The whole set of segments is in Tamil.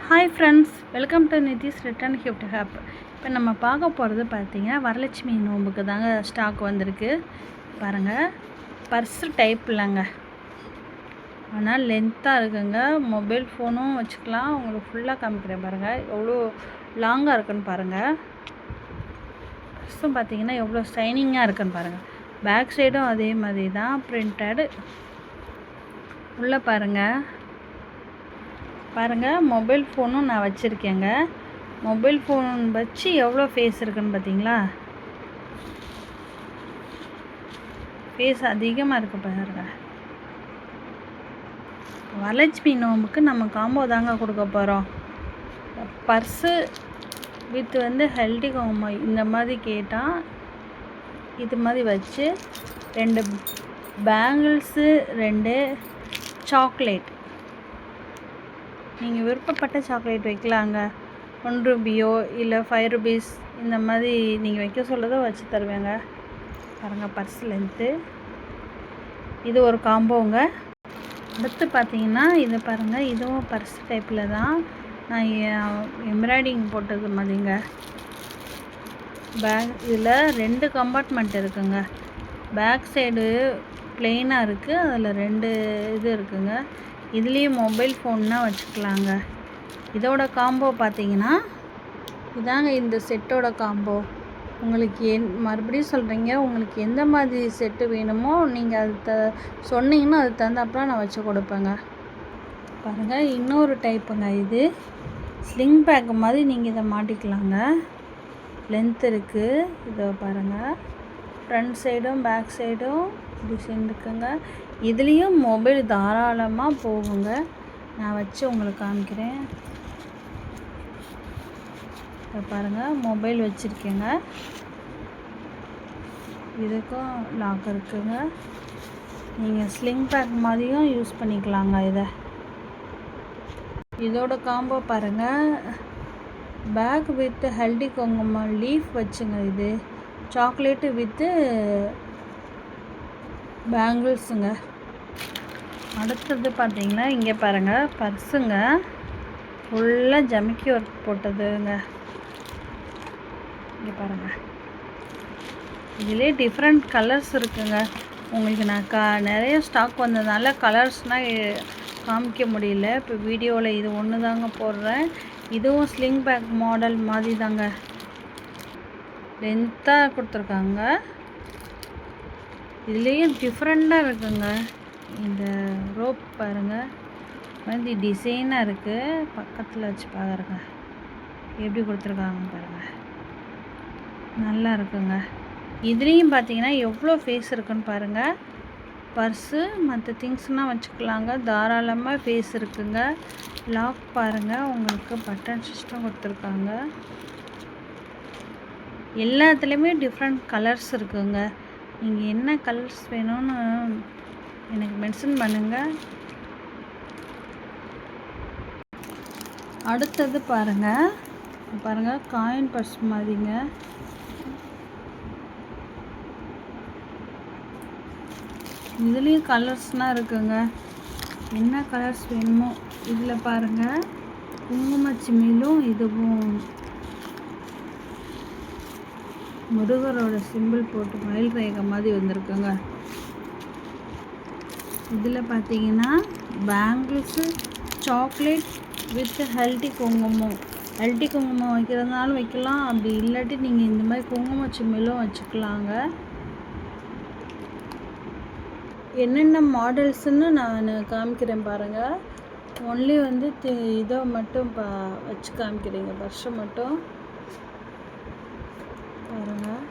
Hi friends, welcome to Nithis return gift hub. இப்போ நம்ம பார்க்க போகிறது பார்த்தீங்கன்னா வரலட்சுமி நோம்புக்கு தாங்க ஸ்டாக் வந்திருக்கு. பாருங்கள், பர்ஸு டைப் இல்லைங்க, ஆனால் லென்த்தாக இருக்குங்க. மொபைல் ஃபோனும் வச்சுக்கலாம். உங்களுக்கு ஃபுல்லாக காமிக்கிறேன் பாருங்கள், எவ்வளோ லாங்காக இருக்குன்னு பாருங்கள். பர்ஸும் பார்த்தீங்கன்னா எவ்வளோ ஷைனிங்காக இருக்குன்னு பாருங்கள். பேக் சைடும் அதே மாதிரி தான் பிரிண்டட். உள்ளே பாருங்கள், மொபைல் ஃபோனும் நான் வச்சுருக்கேங்க. மொபைல் ஃபோன் வச்சு எவ்வளோ ஃபேஸ் இருக்குன்னு பார்த்தீங்களா? ஃபேஸ் அதிகமாக இருக்குது பாருங்க. வரலட்சுமி நோம்புக்கு நம்ம காம்போ தாங்க கொடுக்க போகிறோம். பர்ஸு வித் ஹெல்தி காம்போ இந்த மாதிரி கேட்டால் இது மாதிரி வச்சு 2 பேங்கிள்ஸு 2 சாக்லேட், நீங்கள் விருப்பப்பட்ட சாக்லேட் வைக்கலாங்க. 1 ரூபியோ இல்லை 5 ரூபீஸ் இந்த மாதிரி நீங்கள் வைக்க சொல்லதோ வச்சு தருவேங்க. பாருங்கள், பர்ஸ் லென்த்து இது ஒரு காம்போங்க. அடுத்து பார்த்தீங்கன்னா இது பாருங்கள், இதுவும் பர்ஸ் டைப்பில் தான். நான் எம்ப்ராய்டிங் போட்டது மாதிரிங்க. பேக் இதில் 2 கம்பார்ட்மெண்ட் இருக்குங்க. பேக் சைடு ப்ளெயினாக இருக்குது, அதில் 2 இது இருக்குங்க. இதுலேயும் மொபைல் ஃபோன்னா வச்சுக்கலாங்க. இதோட காம்போ பார்த்தீங்கன்னா இதாங்க இந்த செட்டோட காம்போ. உங்களுக்கு மறுபடியும் சொல்கிறீங்க, உங்களுக்கு எந்த மாதிரி செட்டு வேணுமோ நீங்கள் அது சொன்னீங்கன்னா அது தகுந்தாப்புல நான் வச்சு கொடுப்பேங்க. பாருங்கள், இன்னொரு டைப்புங்க. இது ஸ்லிங் பேக் மாதிரி நீங்கள் இதை மாட்டிக்கலாங்க. லென்த் இருக்குது. இதை பாருங்கள், ஃப்ரண்ட் சைடும் பேக் சைடும் டிசைன் இருக்குங்க. இதுலேயும் மொபைல் தாராளமாக போகுங்க. நான் வச்சு உங்களுக்கு காமிக்கிறேன். இதை பாருங்கள், மொபைல் வச்சுருக்கேங்க. இதுக்கும் லாக் இருக்குங்க. நீங்கள் ஸ்லிங் பேக் மாதிரியும் யூஸ் பண்ணிக்கலாங்க. இதோட காம்போ பாருங்கள், பேக் வித் ஹெல்தி குங்குமம் லீஃப் வச்சுங்க. இது சாக்லேட்டு வித்து பேங்கிள்ஸுங்க. அடுத்தது பார்த்தீங்கன்னா இங்கே பாருங்கள், பர்ஸுங்க ஃபுல்லாக ஜமிக்கி ஒர்க் போட்டதுங்க. இங்கே பாருங்கள், இதிலே டிஃப்ரெண்ட் கலர்ஸ் இருக்குங்க. உங்களுக்கு நான் நிறைய ஸ்டாக் வந்ததுனால கலர்ஸ்னால் காமிக்க முடியல. இப்போ வீடியோவில் இது ஒன்று தாங்க போடுறேன். இதுவும் ஸ்லிங் பேக் மாடல் மாதிரி தாங்க, லென்த்தாக கொடுத்துருக்காங்க. இதுலேயும் டிஃப்ரெண்ட்டாக இருக்குங்க. இந்த ரோப் பாருங்கள், வந்து டிசைனாக இருக்குது. பக்கத்தில் வச்சு பாருங்க எப்படி கொடுத்துருக்காங்க பாருங்கள், நல்லா இருக்குங்க. இதுலேயும் பார்த்தீங்கன்னா எவ்வளோ ஃபேஸ் இருக்குன்னு பாருங்கள். பர்ஸு மற்ற திங்ஸ்னால் வச்சுக்கலாங்க, தாராளமாக ஃபேஸ் இருக்குங்க. லாக் பாருங்கள், உங்களுக்கு பட்டன் சிஸ்டம் கொடுத்துருக்காங்க. எல்லாத்துலேயுமே டிஃப்ரெண்ட் கலர்ஸ் இருக்குங்க. நீங்கள் என்ன கலர்ஸ் வேணும்னு எனக்கு மென்ஷன் பண்ணுங்கள். அடுத்தது பாருங்கள், காயின் பர்ஸ் மாதிரிங்க. இதுலேயும் கலர்ஸ்னால் இருக்குங்க, என்ன கலர்ஸ் வேணுமோ. இதில் பாருங்கள், குங்குமச்சிமிலும் இதுவும் முருகரோட சிம்பிள் போட்டு மயில் ரேகை மாதிரி வந்திருக்குங்க. இதில் பார்த்தீங்கன்னா பேங்கிள்ஸு சாக்லேட் வித் ஹெல்தி குங்குமம். ஹெல்தி குங்குமம் வைக்கிறதுனாலும் வைக்கலாம், அப்படி இல்லாட்டி நீங்கள் இந்த மாதிரி குங்கும சிம்மிலும் வச்சுக்கலாங்க. என்னென்ன மாடல்ஸுன்னு நான் காமிக்கிறேன் பாருங்கள். ஒன்லி இதை மட்டும் வச்சு காமிக்கிறேங்க, பர்ஸை மட்டும் பாருங்கள்.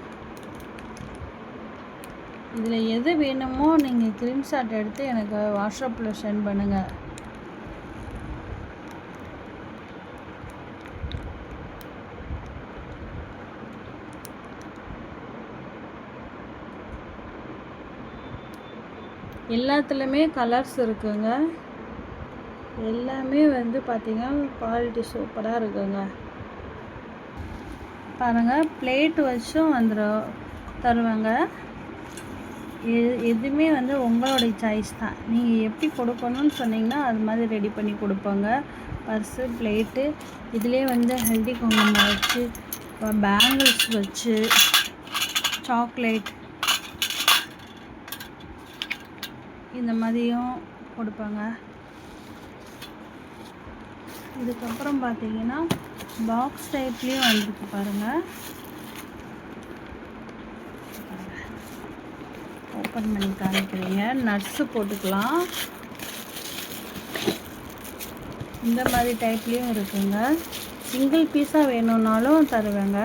இதில் எது வேணுமோ நீங்கள் ஸ்க்ரீன்ஷாட் எடுத்து எனக்கு வாட்ஸ்அப்பில் சென்ட் பண்ணுங்கள். எல்லாத்துலேயுமே கலர்ஸ் இருக்குங்க. எல்லாமே பார்த்திங்கன்னா குவாலிட்டி சூப்பராக இருக்குங்க. பாருங்கள், பிளேட் வச்சும் தருவாங்க. எதுவுமே உங்களுடைய சாய்ஸ் தான். நீங்கள் எப்படி கொடுக்கணும்னு சொன்னீங்கன்னா அது மாதிரி ரெடி பண்ணி கொடுப்பாங்க. பர்ஸு, பிளேட்டு, இதுலேயே வந்து ஹெல்தி குங்குமம் வச்சு, பேங்கிள்ஸ் வச்சு, சாக்லேட் இந்த மாதிரியும் கொடுப்பாங்க. இதுக்கப்புறம் பார்த்தீங்கன்னா பாக்ஸ் டைப்லேயும் வந்துருக்கு பாருங்கள். ஓப்பன் பண்ணி காமிக்கிறீங்க. நட்ஸு போட்டுக்கலாம். இந்த மாதிரி டைப்லேயும் இருக்குங்க. சிங்கிள் பீஸாக வேணும்னாலும் தருவேங்க.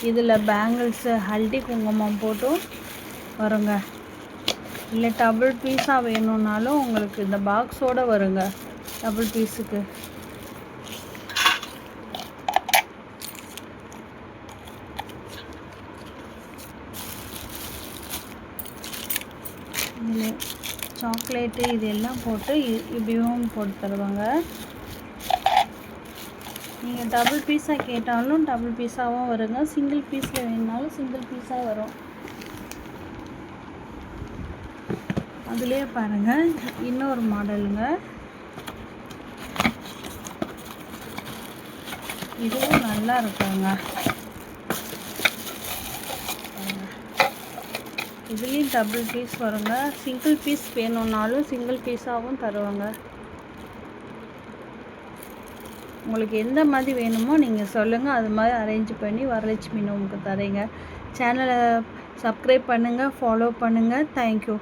இதில் பேங்கிள்ஸு, ஹல்தி குங்குமம் போட்டும் வருங்க. இல்லை டபுள் பீஸாக வேணும்னாலும் உங்களுக்கு இந்த பாக்ஸோடு வருங்க. டபுள் பீஸுக்கு இதில் சாக்லேட்டு இது எல்லாம் போட்டு இப்படியும் போட்டு தருவாங்க. நீங்கள் டபுள் பீஸாக கேட்டாலும் டபுள் பீஸாகவும் வருங்க. சிங்கிள் பீஸில் வேணுனாலும் சிங்கிள் பீஸாக வரும். அதுலேயே பாருங்கள் இன்னொரு மாடலுங்க. இதுவும் நல்லா இருக்குங்க. இதுலேயும் டபுள் பீஸ் வருங்க. சிங்கிள் பீஸ் வேணும்னாலும் சிங்கிள் பீஸாகவும் தருவாங்க. உங்களுக்கு எந்த மாதிரி வேணுமோ நீங்கள் சொல்லுங்கள், அது மாதிரி அரேஞ்ச் பண்ணி வரலட்சுமி நோம்புக்கு தரேங்க. சேனலை சப்ஸ்கிரைப் பண்ணுங்கள், ஃபாலோ பண்ணுங்கள். தேங்க்யூ.